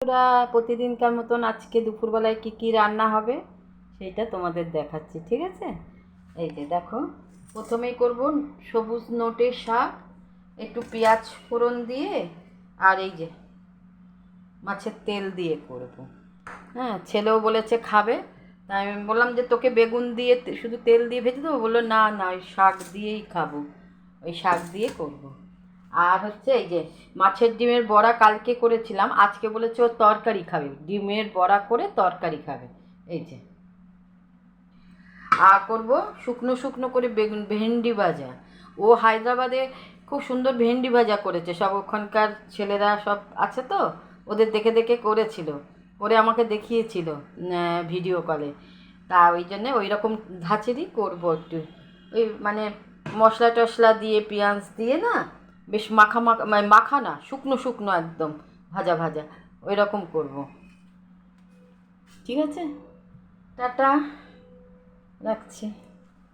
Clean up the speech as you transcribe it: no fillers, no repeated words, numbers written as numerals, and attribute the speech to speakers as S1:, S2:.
S1: বন্ধুরা, প্রতিদিনকার মতন আজকে দুপুরবেলায় কি রান্না হবে সেইটা তোমাদের দেখাচ্ছি, ঠিক আছে? এই যে দেখো, প্রথমেই করব সবুজ নোটের শাক, একটু পেঁয়াজ ফোড়ন দিয়ে, আর এই যে মাছের তেল দিয়ে করব। হ্যাঁ, ছেলেও বলেছে খাবে, তাই আমি বললাম যে তোকে বেগুন দিয়ে শুধু তেল দিয়ে ভেজে দেবো। বললো না না, ওই শাক দিয়েই খাবো, ওই শাক দিয়ে করব। আর হচ্ছে এই যে মাছের ডিমের বড়া কালকে করেছিলাম, আজকে বলেছে ও তরকারি খাবে, ডিমের বড়া করে তরকারি খাবে। এই যে আর করব শুকনো শুকনো করে বেগুন ভেন্ডি ভাজা। ও হায়দ্রাবাদে খুব সুন্দর ভেন্ডি ভাজা করেছে, সব ওখানকার ছেলেরা সব আছে তো, ওদের দেখে দেখে করেছিল, করে আমাকে দেখিয়েছিল ভিডিও কলে। তা ওই জন্যে ওই রকম ধাঁচেরই করবো একটু, ওই মানে মশলা টশলা দিয়ে পেঁয়াজ দিয়ে না, বেশ মাখা মাখা, মানে মাখা না, শুকনো শুকনো একদম ভাজা ভাজা, ওই রকম করবো। ঠিক আছে, টাটা, রাখছি।